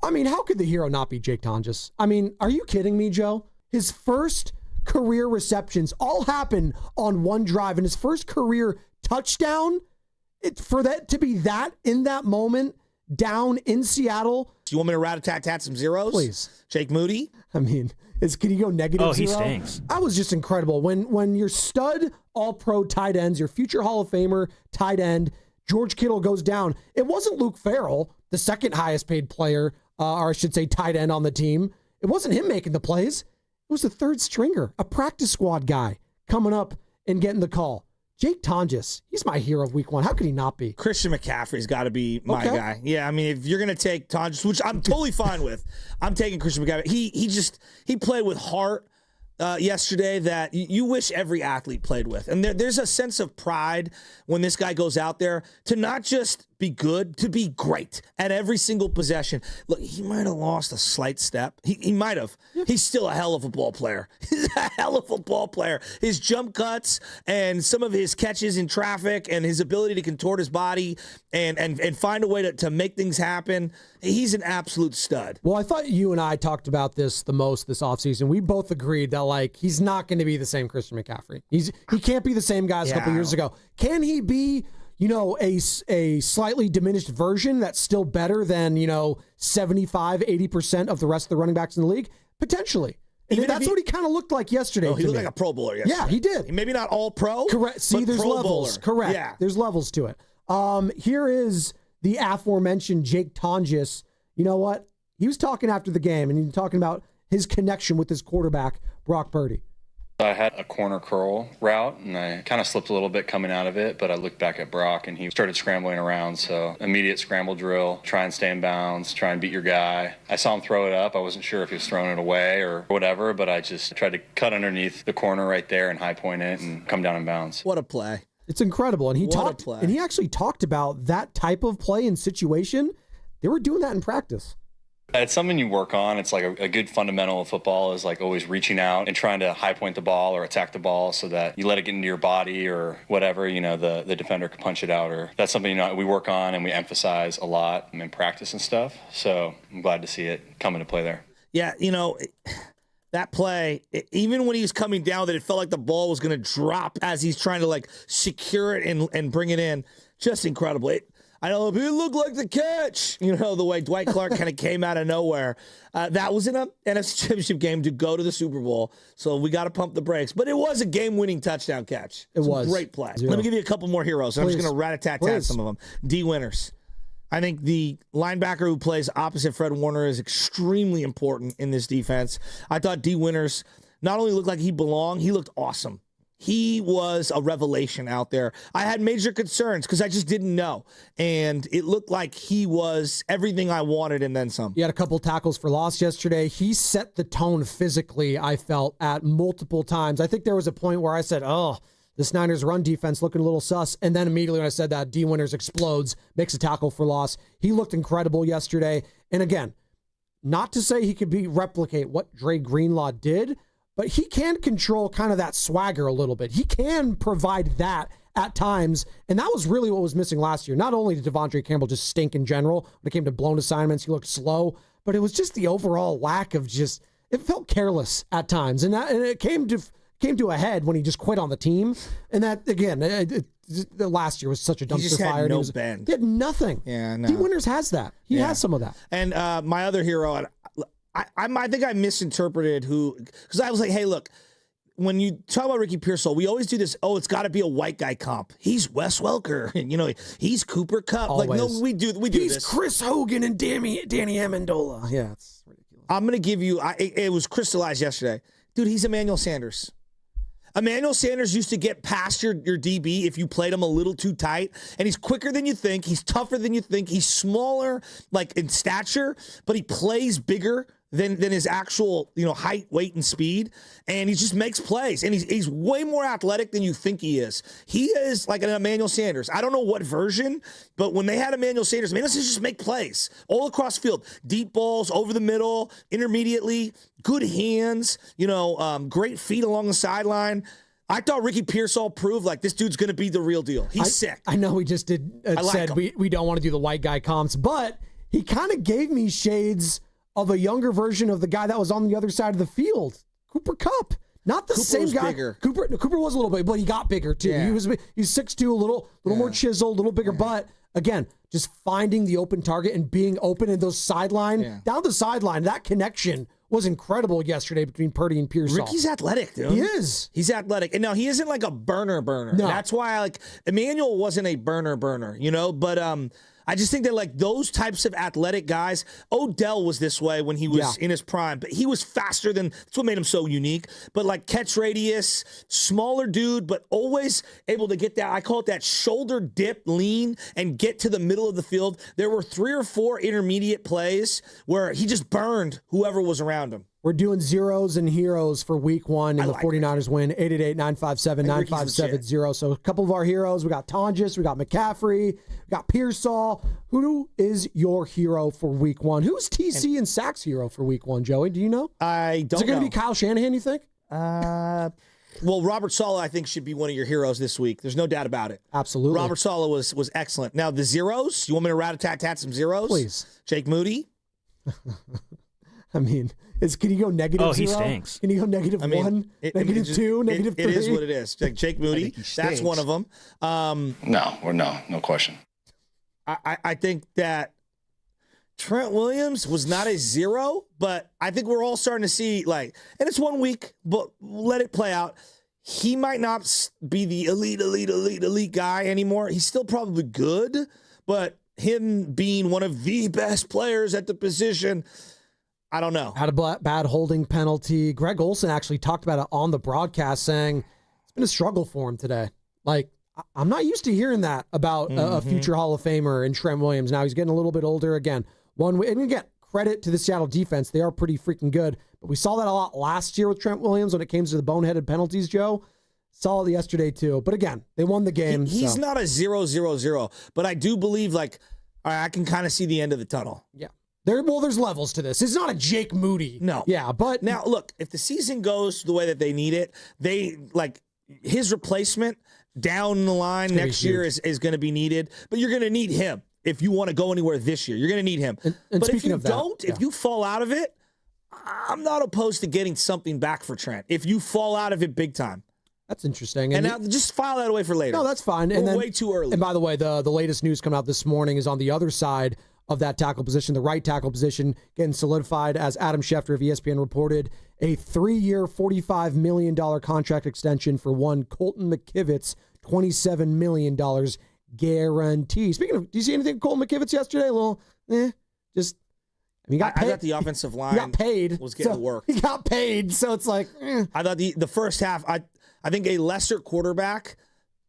I mean, how could the hero not be Jake Tonges? I mean, are you kidding me, Joe? His first career receptions all happen on one drive, and his first career touchdown, for that to be that in that moment down in Seattle. Do you want me to rat-a-tat-tat some zeros? Please. Jake Moody? I mean, can you go negative zero? He stinks. That was just incredible. When your stud all-pro tight ends, your future Hall of Famer tight end, George Kittle goes down, it wasn't Luke Farrell, the second highest paid player, or I should say tight end on the team. It wasn't him making the plays. It was the third stringer, a practice squad guy coming up and getting the call. Jake Tonges, he's my hero of week one. How could he not be? Christian McCaffrey's got to be my guy. Yeah, I mean, if you're going to take Tonges, which I'm totally fine with, I'm taking Christian McCaffrey. He played with heart yesterday that you wish every athlete played with. And there's a sense of pride when this guy goes out there to not just be good, to be great at every single possession. Look, he might have lost a slight step. He might have. Yep. He's still a hell of a ball player. He's a hell of a ball player. His jump cuts and some of his catches in traffic and his ability to contort his body and find a way to make things happen. He's an absolute stud. Well, I thought you and I talked about this the most this offseason. We both agreed that, like, he's not going to be the same Christian McCaffrey. He can't be the same guy as a couple years ago. Can he be, a slightly diminished version that's still better than, 75, 80% of the rest of the running backs in the league? Potentially. And that's what he kind of looked like yesterday. Oh, he looked like a Pro Bowler yesterday. Yeah, he did. Maybe not all pro. Correct. See, there's levels. Bowler. Correct. Yeah. There's levels to it. Here is the aforementioned Jake Tonges. You know what? He was talking after the game, and he was talking about his connection with his quarterback, Brock Purdy. I had a corner curl route, and I kind of slipped a little bit coming out of it, but I looked back at Brock, and he started scrambling around, so immediate scramble drill, try and stay in bounds, try and beat your guy. I saw him throw it up. I wasn't sure if he was throwing it away or whatever, but I just tried to cut underneath the corner right there and high point it and come down in bounds. What a play. It's incredible, and he actually talked about that type of play and situation. They were doing that in practice. It's something you work on. It's like a good fundamental of football is like always reaching out and trying to high point the ball or attack the ball so that you let it get into your body or whatever, the defender can punch it out. Or that's something, we work on and we emphasize a lot in practice and stuff. So I'm glad to see it come into play there. Yeah, that play, even when he was coming down, that it felt like the ball was going to drop as he's trying to secure it and bring it in. Just incredible. I know it looked like the catch, the way Dwight Clark kind of came out of nowhere. That was in a NFC Championship game to go to the Super Bowl, so we got to pump the brakes. But it was a game-winning touchdown catch. It was a great play. Let me give you a couple more heroes. I'm just going to rat-a-tat-tat some of them. D. Winters. I think the linebacker who plays opposite Fred Warner is extremely important in this defense. I thought D. Winters not only looked like he belonged, he looked awesome. He was a revelation out there. I had major concerns because I just didn't know. And it looked like he was everything I wanted and then some. He had a couple tackles for loss yesterday. He set the tone physically, I felt, at multiple times. I think there was a point where I said, this Niners run defense looking a little sus. And then immediately when I said that, D. Winters explodes, makes a tackle for loss. He looked incredible yesterday. And again, not to say he could replicate what Dre Greenlaw did, but he can control kind of that swagger a little bit. He can provide that at times, and that was really what was missing last year. Not only did Devondre Campbell just stink in general when it came to blown assignments, he looked slow, but it was just the overall lack of it felt careless at times, and it came to a head when he just quit on the team. And that, again, the last year was such a dumpster he just fire. Had no bend. He had nothing. Yeah, no. D. Winters has that. He has some of that. And my other hero, I think I misinterpreted because I was like, hey, look, when you talk about Ricky Pearsall, we always do this, it's got to be a white guy comp. He's Wes Welker, and he's Cooper Kupp. Always. Like, no, we do He's this. Chris Hogan and Danny Amendola. Yeah, it's ridiculous. I'm going to give you, it was crystallized yesterday. Dude, he's Emmanuel Sanders. Emmanuel Sanders used to get past your DB if you played him a little too tight, and he's quicker than you think. He's tougher than you think. He's smaller, in stature, but he plays bigger than his actual height, weight, and speed, and he just makes plays, and he's way more athletic than you think he is. He is like an Emmanuel Sanders. I don't know what version, but when they had Emmanuel Sanders just make plays all across the field, deep balls over the middle, intermediately, good hands, great feet along the sideline. I thought Ricky Pearsall proved this dude's going to be the real deal. He's sick. I know we just said we don't want to do the white guy comps, but he kind of gave me shades of a younger version of the guy that was on the other side of the field, Cooper Kupp. Not the Cooper same was guy. Bigger. Cooper was a little big, but he got bigger too. Yeah. He's 6'2", a little more chiseled, a little bigger. But again, just finding the open target and being open in those sideline, down the sideline, that connection was incredible yesterday between Purdy and Pearsall. Ricky's athletic, dude. He is. He's athletic. And now he isn't like a burner. No. That's why Emmanuel wasn't a burner, but I just think that like those types of athletic guys, Odell was this way when he was in his prime, but he was faster that's what made him so unique. But like catch radius, smaller dude, but always able to get that, I call it that shoulder dip lean and get to the middle of the field. There were 3 or 4 intermediate plays where he just burned whoever was around him. We're doing zeros and heroes for week 1 in the 49ers win. 888-957-9570. So a couple of our heroes. We got Tonges, we got McCaffrey, we got Pearsall. Who is your hero for week 1? Who's TC and Sacks hero for week 1, Joey? Do you know? I don't know. Is it going to be Kyle Shanahan, you think? Well, Robert Saleh, I think, should be one of your heroes this week. There's no doubt about it. Absolutely. Robert Saleh was excellent. Now, the zeros, you want me to rat-a-tat-tat some zeros? Please. Jake Moody? I mean, can you go negative 0? He stinks. Can you go negative 1, negative 2, negative 3? It is what it is. Like Jake Moody, that's one of them. No question. I think that Trent Williams was not a 0, but I think we're all starting to see, and it's 1 week, but let it play out. He might not be the elite guy anymore. He's still probably good, but him being one of the best players at the position, I don't know. Had a bad holding penalty. Greg Olsen actually talked about it on the broadcast, saying it's been a struggle for him today. I'm not used to hearing that about a future Hall of Famer in Trent Williams. Now he's getting a little bit older again. And again, credit to the Seattle defense. They are pretty freaking good. But we saw that a lot last year with Trent Williams when it came to the boneheaded penalties, Joe. Saw it yesterday too. But again, they won the game. He's not a 0-0-0, but I do believe all right, I can kind of see the end of the tunnel. Yeah. There's levels to this. It's not a Jake Moody. No. Yeah, but now look, if the season goes the way that they need it, his replacement down the line next year is going to be needed, but you're going to need him if you want to go anywhere this year. You're going to need him. And but speaking if you of that, don't, if you fall out of it, I'm not opposed to getting something back for Trent. If you fall out of it big time. That's interesting. And now just file that away for later. No, that's fine. We're way too early. And by the way, the latest news coming out this morning is on the other side of that tackle position, the right tackle position, getting solidified as Adam Schefter of ESPN reported a 3-year, $45 million contract extension for one Colton McKivitz, $27 million guarantee. Speaking of, do you see anything Colton McKivitz yesterday? A little, just. He got paid. I thought the offensive line he got paid, was getting work. He got paid, so it's like. I thought the first half, I think a lesser quarterback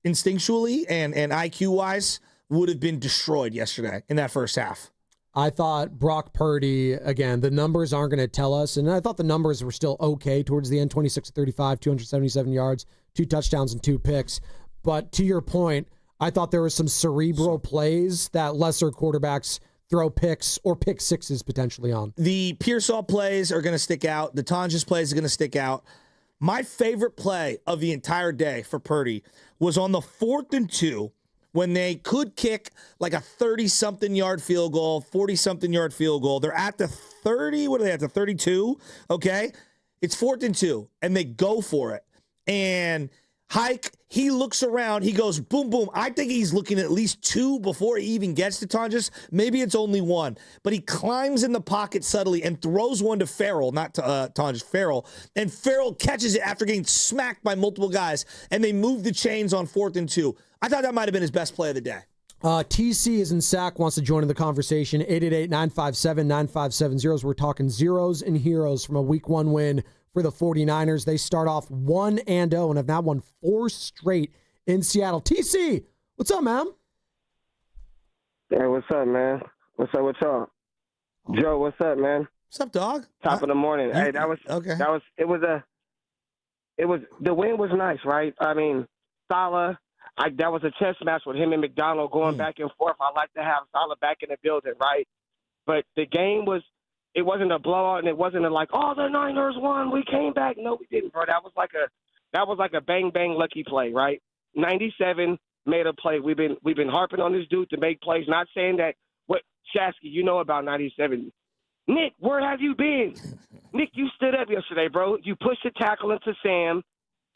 instinctually and IQ-wise would have been destroyed yesterday in that first half. I thought Brock Purdy, again, the numbers aren't going to tell us, and I thought the numbers were still okay towards the end, 26-35, 277 yards, 2 touchdowns, and 2 picks. But to your point, I thought there were some cerebral plays that lesser quarterbacks throw picks or pick sixes potentially on. The Pearsall plays are going to stick out. The Tonges plays are going to stick out. My favorite play of the entire day for Purdy was on the 4th and 2 when they could kick like a 30-something yard field goal, 40-something yard field goal. They're at the 30. What are they at, the 32? Okay. It's 4th and 2, and they go for it. And Hike, he looks around. He goes, boom, boom. I think he's looking at least 2 before he even gets to Tonges. Maybe it's only 1. But he climbs in the pocket subtly and throws one to Farrell, not to Tonges, Farrell. And Farrell catches it after getting smacked by multiple guys. And they move the chains on 4th and 2. I thought that might have been his best play of the day. TC is in SAC, wants to join in the conversation. 888-957-9570. We're talking zeros and heroes from a week 1 win for the 49ers. They start off 1-0 and have now won 4 straight in Seattle. TC, what's up, man? Hey, what's up, man? What's up with y'all? Joe, what's up, man? What's up, dog? Top of the morning. Hey, okay. The win was nice, right? I mean, Salah, that was a chess match with him and McDonald going back and forth. I like to have Salah back in the building, right? But the game it wasn't a blowout, and it wasn't the Niners won, we came back. No, we didn't, bro. That was like a bang bang lucky play, right? 97 made a play. We've been harping on this dude to make plays. Not saying that Shasky, you know about 97. Nick, where have you been? Nick, you stood up yesterday, bro. You pushed the tackle into Sam.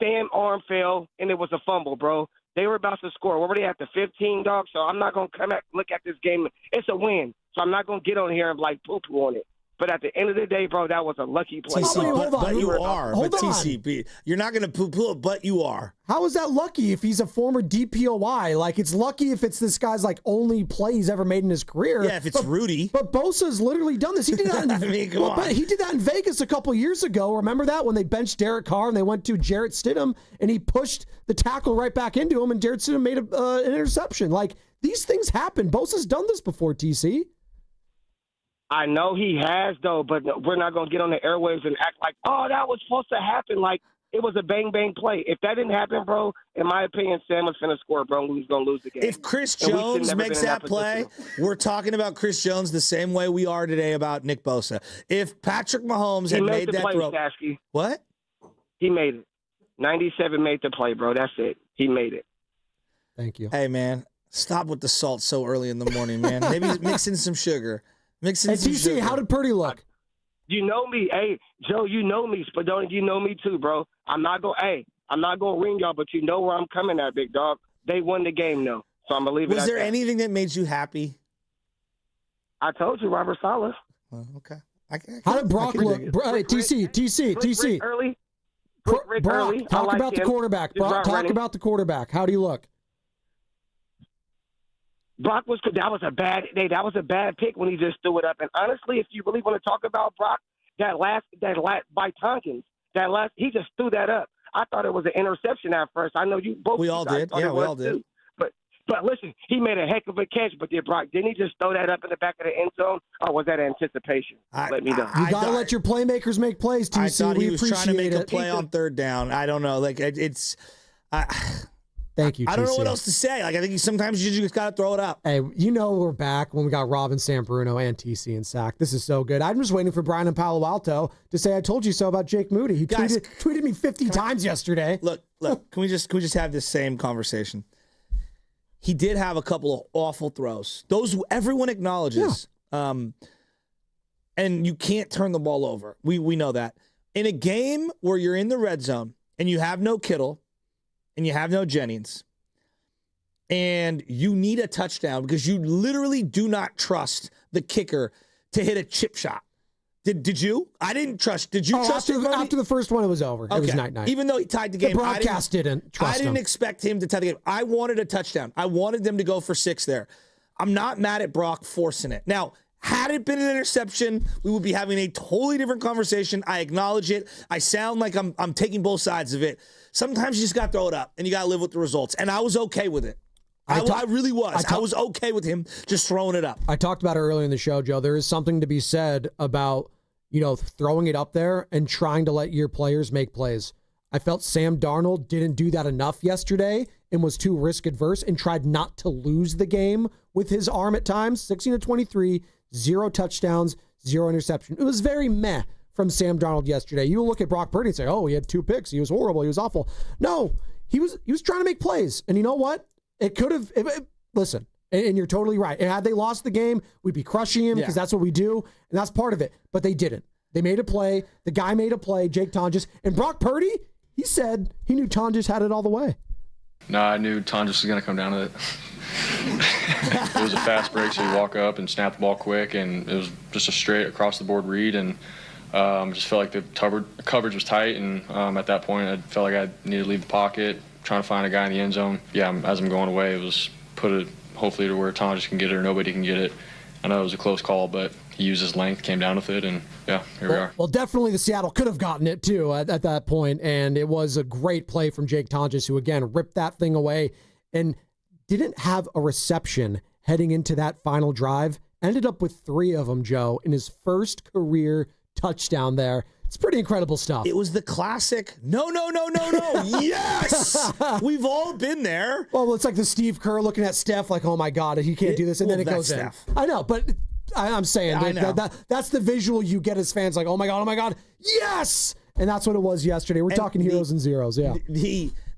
Sam arm fell, and it was a fumble, bro. They were about to score. What were they at, the 15, dog? So I'm not going to come back look at this game. It's a win. So I'm not going to get on here and, like, poo-poo on it. But at the end of the day, bro, that was a lucky play. TC, but you are. Hold but on. TC, you're not going to poo-poo it, but you are. How is that lucky if he's a former DPOI? Like, it's lucky if it's this guy's, like, only play he's ever made in his career. Yeah, if it's Rudy. But Bosa's literally done this. He did that but he did that in Vegas a couple years ago. Remember that? When they benched Derek Carr and they went to Jarrett Stidham, and he pushed the tackle right back into him, and Jarrett Stidham made an interception. Like, these things happen. Bosa's done this before, TC. I know he has, though, but we're not going to get on the airwaves and act like, oh, that was supposed to happen. Like, it was a bang-bang play. If that didn't happen, bro, in my opinion, Sam was finna score, bro, and we was going to lose the game. If Chris Jones makes that play, we're talking about Chris Jones the same way we are today about Nick Bosa. If Patrick Mahomes had made that throw. What? He made it. 97 made the play, bro. That's it. He made it. Thank you. Hey, man, stop with the salt so early in the morning, man. Maybe mix in some sugar. Hey, TC, how did Purdy look? You know me. Hey, Joe, you know me. Spadoni, you know me too, bro. I'm not going to ring y'all, but you know where I'm coming at, big dog. They won the game, though. So I'm going to leave it at that. Was there anything that made you happy? I told you, Robert Saleh. Okay. How did Brock look? TC. Early. Brock, talk about the quarterback. Brock, talk about the quarterback. How do you look? Brock that was a bad pick when he just threw it up. And honestly, if you really want to talk about Brock, that last by Tonges, he just threw that up. I thought it was an interception at first. I know you both. We all did. Yeah, we all did. Too. But listen, he made a heck of a catch. But didn't he just throw that up in the back of the end zone, or was that anticipation? Let me know. You got to let your playmakers make plays, TC. I thought he was trying to make a play on third down. I don't know. Like it's. Thank you, TC. I don't know what else to say. Like, I think sometimes you just got to throw it up. Hey, you know we're back when we got Robin Sambruno and TC in sack. This is so good. I'm just waiting for Brian in Palo Alto to say I told you so about Jake Moody. He tweeted me 50 times yesterday. Look. Can we just have this same conversation? He did have a couple of awful throws. Those everyone acknowledges. Yeah. And you can't turn the ball over. We know that. In a game where you're in the red zone and you have no Kittle, and you have no Jennings, and you need a touchdown because you literally do not trust the kicker to hit a chip shot. Did you? I didn't trust. Did you trust him? After the first one, it was over. Okay. It was night-night. Even though he tied the game. The broadcast didn't trust him. I didn't expect him to tie the game. I wanted a touchdown. I wanted them to go for 6 there. I'm not mad at Brock forcing it. Now, had it been an interception, we would be having a totally different conversation. I acknowledge it. I sound like I'm taking both sides of it. Sometimes you just got to throw it up, and you got to live with the results. And I was okay with it. I really was. I was okay with him just throwing it up. I talked about it earlier in the show, Joe. There is something to be said about, throwing it up there and trying to let your players make plays. I felt Sam Darnold didn't do that enough yesterday and was too risk-adverse and tried not to lose the game with his arm at times. 16-23, 0 touchdowns, 0 interception. It was very meh from Sam Darnold yesterday. You look at Brock Purdy and say, oh, he had 2 picks. He was horrible. He was awful. No, he was trying to make plays. And you know what? It could have, listen, and you're totally right. And had they lost the game, we'd be crushing him because that's what we do. And that's part of it. But they didn't. They made a play. The guy made a play, Jake Tonges. And Brock Purdy, he said he knew Tonges had it all the way. No, I knew Tonges was going to come down to it. It was a fast break, so you walk up and snap the ball quick, and it was just a straight across-the-board read, and just felt like the coverage was tight, and at that point I felt like I needed to leave the pocket, trying to find a guy in the end zone. Yeah, as I'm going away, it was put it hopefully to where Tonges can get it or nobody can get it. I know it was a close call, but he used his length, came down with it, and yeah, here we are. Well, definitely the Seattle could have gotten it too at that point, and it was a great play from Jake Tonges, who again ripped that thing away and didn't have a reception heading into that final drive. Ended up with 3 of them, Joe, in his first career touchdown there. It's pretty incredible stuff. It was the classic, no. Yes! We've all been there. Well, it's like the Steve Kerr looking at Steph like, oh my God, he can't do this, and then it goes in. I know, but I'm saying that's the visual you get as fans, like, oh my God, yes! And that's what it was yesterday. We're talking heroes and zeros, yeah.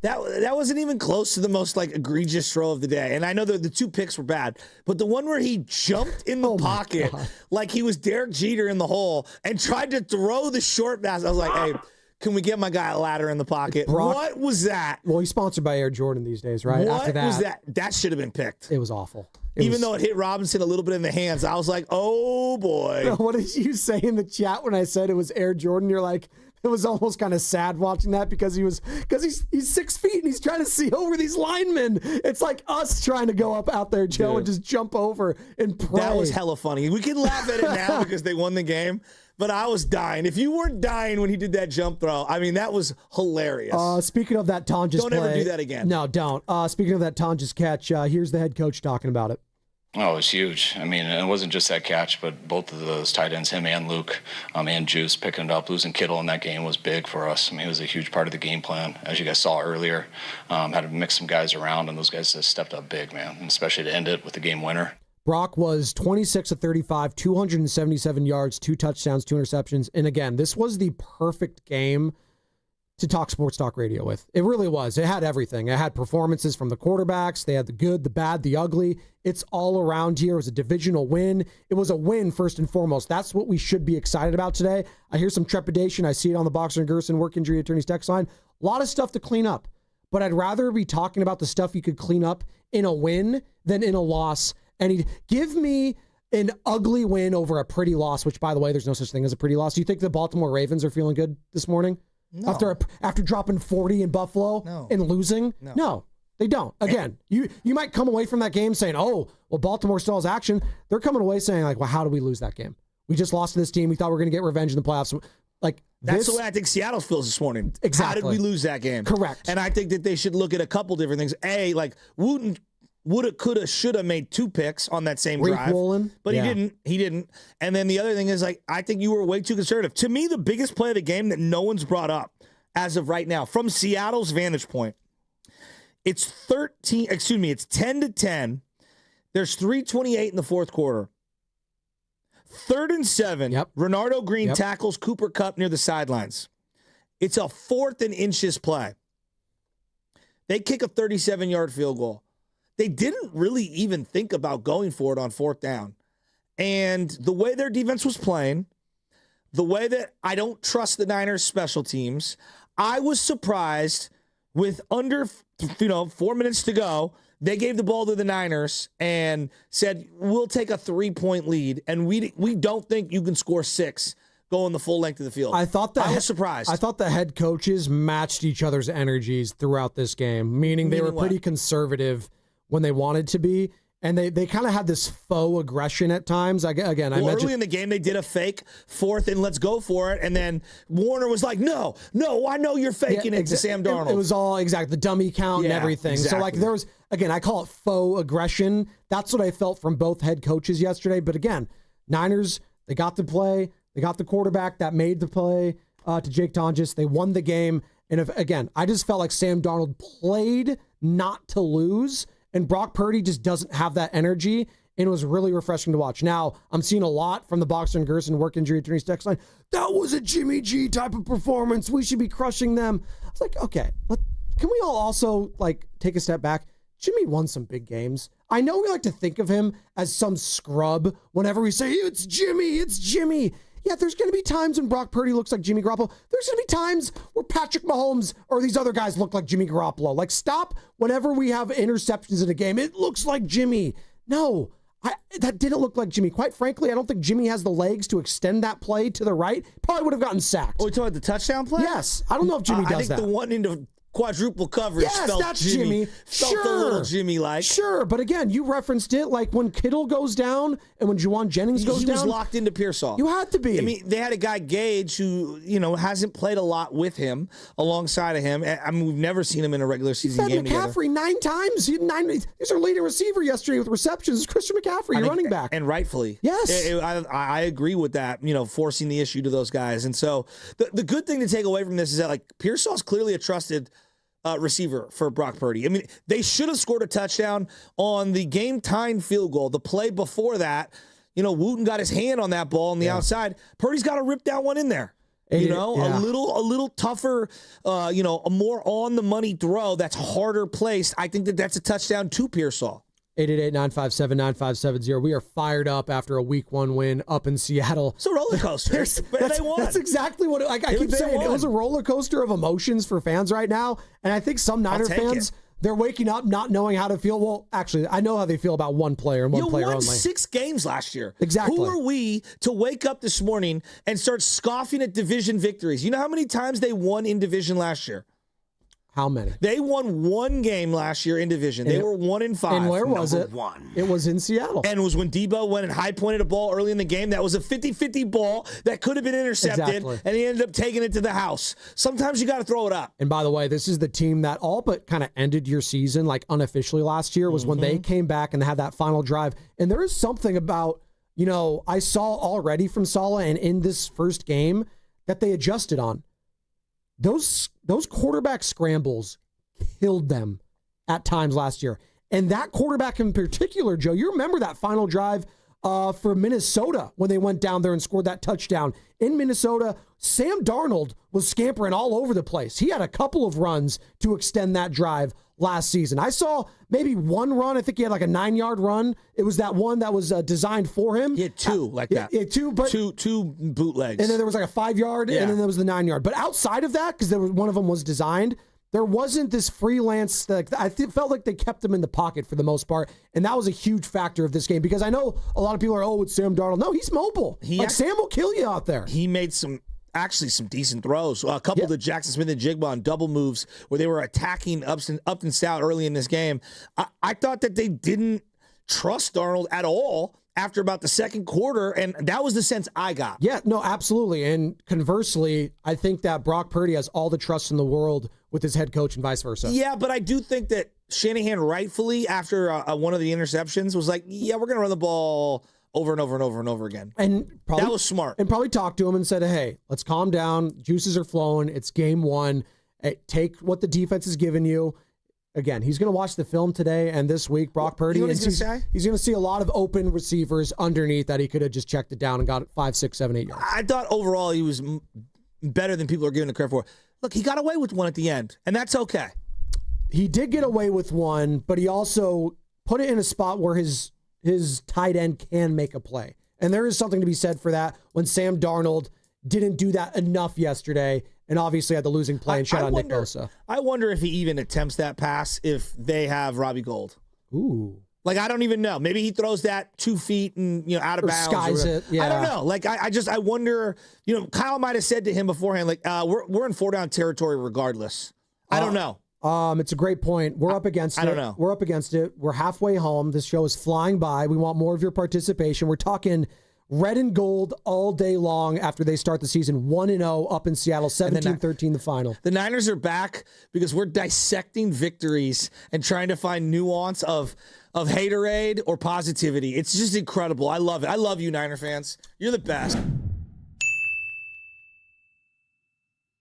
That wasn't even close to the most like egregious throw of the day. And I know the 2 picks were bad, but the one where he jumped in the pocket like he was Derek Jeter in the hole and tried to throw the short pass. I was like, hey, can we get my guy a ladder in the pocket? Brock, what was that? Well, he's sponsored by Air Jordan these days, right? What After that, was that? That should have been picked. It was awful. Even though it hit Robinson a little bit in the hands, I was like, oh boy. What did you say in the chat when I said it was Air Jordan? You're like, it was almost kind of sad watching that because he's 6 feet and he's trying to see over these linemen. It's like us trying to go up out there, Joe, and just jump over and pray. That was hella funny. We can laugh at it now because they won the game, but I was dying. If you weren't dying when he did that jump throw, I mean, that was hilarious. Speaking of that Tonges Don't ever do that again. No, don't. Speaking of that Tonges catch, here's the head coach talking about it. Oh, it was huge. I mean, it wasn't just that catch, but both of those tight ends, him and Luke, and Juice picking it up. Losing Kittle in that game was big for us. I mean, it was a huge part of the game plan, as you guys saw earlier. Had to mix some guys around, and those guys just stepped up big, man, and especially to end it with the game winner. Brock was 26 of 35, 277 yards, 2 touchdowns, 2 interceptions. And again, this was the perfect game to talk sports talk radio with. It really was. It had everything. It had performances from the quarterbacks. They had the good, the bad, the ugly. It's all around here. It was a divisional win. It was a win first and foremost. That's what we should be excited about today. I hear some trepidation. I see it on the Boxer and Gerson work injury attorneys text line. A lot of stuff to clean up. But I'd rather be talking about the stuff you could clean up in a win than in a loss. And give me an ugly win over a pretty loss, which, by the way, there's no such thing as a pretty loss. Do you think the Baltimore Ravens are feeling good this morning? No. After dropping 40 in Buffalo and losing? No, they don't. Again, you might come away from that game saying, oh, well, Baltimore still has action. They're coming away saying, like, well, how did we lose that game? We just lost to this team. We thought we were going to get revenge in the playoffs. Like, that's the way I think Seattle feels this morning. Exactly. How did we lose that game? Correct. And I think that they should look at a couple different things. A, like, Wooten woulda, coulda, shoulda made 2 picks on that same drive. Woolen. But he didn't. He didn't. And then the other thing is, like, I think you were way too conservative. To me, the biggest play of the game that no one's brought up as of right now, from Seattle's vantage point, it's 10-10. There's 3:28 in the fourth quarter. 3rd and 7. Yep. Renardo Green tackles Cooper Kupp near the sidelines. It's a 4th and inches play. They kick a 37-yard field goal. They didn't really even think about going for it on 4th down. And the way their defense was playing, the way that I don't trust the Niners special teams, I was surprised with under 4 minutes to go, they gave the ball to the Niners and said, we'll take a 3-point lead, and we don't think you can score 6 going the full length of the field. I was surprised. I thought the head coaches matched each other's energies throughout this game, meaning they were pretty conservative when they wanted to be. And they kind of had this faux aggression at times. Early in the game, they did a fake 4th and let's go for it. And then Warner was like, no, I know you're faking it to Sam Darnold. It was all the dummy count and everything. Exactly. So, like, there was, again, I call it faux aggression. That's what I felt from both head coaches yesterday. But again, Niners, they got the play. They got the quarterback that made the play to Jake Tonges. They won the game. And again, I just felt like Sam Darnold played not to lose. And Brock Purdy just doesn't have that energy, and it was really refreshing to watch. Now, I'm seeing a lot from the Boxer and Gerson work injury attorneys text line. That was a Jimmy G type of performance. We should be crushing them. I was like, okay, can we all also take a step back? Jimmy won some big games. I know we like to think of him as some scrub whenever we say, it's Jimmy. Yeah, there's going to be times when Brock Purdy looks like Jimmy Garoppolo. There's going to be times where Patrick Mahomes or these other guys look like Jimmy Garoppolo. Like, stop whenever we have interceptions in a game. It looks like Jimmy. No, that didn't look like Jimmy. Quite frankly, I don't think Jimmy has the legs to extend that play to the right. Probably would have gotten sacked. Oh, we talking about the touchdown play? Yes. I don't know if Jimmy does that. I think the one into quadruple coverage felt that's Jimmy. Felt a little Jimmy-like. Sure, but again, you referenced it, like when Kittle goes down and when Juwan Jennings goes down. He was locked into Pearsall. You had to be. I mean, they had a guy, Gage, who, hasn't played a lot with him, alongside of him. I mean, we've never seen him in a regular season game together. McCaffrey 9 times. He's our leading receiver yesterday with receptions. Christian McCaffrey, your running back. And rightfully. Yes. I agree with that, forcing the issue to those guys. And so the good thing to take away from this is that, Pearsall's clearly a trusted receiver for Brock Purdy. I mean, they should have scored a touchdown on the game-tying field goal. The play before that, Wooten got his hand on that ball on the outside. Purdy's got to rip that one in there. A little tougher, a more on the money throw that's harder placed. I think that's a touchdown to Pearsall. 888-957-9570. We are fired up after a week 1 win up in Seattle. It's a roller coaster. They won. That's exactly what I keep saying. Won. It was a roller coaster of emotions for fans right now. And I think some Niner fans, they're waking up not knowing how to feel. Well, actually, I know how they feel about one player and one player only. You won 6 games last year. Exactly. Who are we to wake up this morning and start scoffing at division victories? You know how many times they won in division last year? How many? They won 1 game last year in division. They were 1-5. And where was it? It was in Seattle. And it was when Debo went and high-pointed a ball early in the game. That was a 50-50 ball that could have been intercepted, and he ended up taking it to the house. Sometimes you got to throw it up. And by the way, this is the team that all but kind of ended your season, like unofficially last year, was when they came back and they had that final drive. And there is something about, I saw already from Saleh and in this first game that they adjusted on. Those quarterback scrambles killed them at times last year. And that quarterback in particular, Joe, you remember that final drive for Minnesota when they went down there and scored that touchdown. In Minnesota, Sam Darnold was scampering all over the place. He had a couple of runs to extend that drive last season. I saw maybe one run. I think he had like a 9-yard run. It was that one that was designed for him. He had 2 like that. Yeah, 2, but two bootlegs. And then there was like a 5-yard, and then there was the 9-yard. But outside of that, because one of them was designed, there wasn't this freelance. Felt like they kept him in the pocket for the most part, and that was a huge factor of this game. Because I know a lot of people are, it's Sam Darnold. No, he's mobile. Sam will kill you out there. He made some decent throws. A couple to Jackson Smith and Jigba on double moves where they were attacking up and south early in this game. I thought that they didn't trust Darnold at all after about the second quarter, and that was the sense I got. Yeah, no, absolutely. And conversely, I think that Brock Purdy has all the trust in the world with his head coach and vice versa. Yeah, but I do think that Shanahan rightfully, after one of the interceptions, was like, we're going to run the ball over and over and over and over again. And probably, that was smart. And probably talked to him and said, hey, let's calm down. Juices are flowing. It's game 1. Hey, take what the defense has given you. Again, he's going to watch the film today and this week, Brock Purdy. He's going to see a lot of open receivers underneath that he could have just checked it down and got it 5, 6, 7, 8 yards. I thought overall he was better than people are giving him credit for. Look, he got away with one at the end, and that's okay. He did get away with one, but he also put it in a spot where his tight end can make a play. And there is something to be said for that when Sam Darnold didn't do that enough yesterday and obviously had the losing play and shut out Nick Bosa. I wonder if he even attempts that pass if they have Robbie Gould. Ooh. Like, I don't even know. Maybe he throws that 2 feet and, out of bounds. Skies it. Yeah. I don't know. Like, I wonder, Kyle might have said to him beforehand, like, we're in 4-down territory regardless. I don't know. It's a great point. We're up against it. I don't know. We're up against it. We're halfway home. This show is flying by. We want more of your participation. We're talking red and gold all day long after they start the season 1-0 up in Seattle, 17-13 the final. The Niners are back because we're dissecting victories and trying to find nuance of haterade or positivity. It's just incredible. I love it. I love you, Niner fans. You're the best.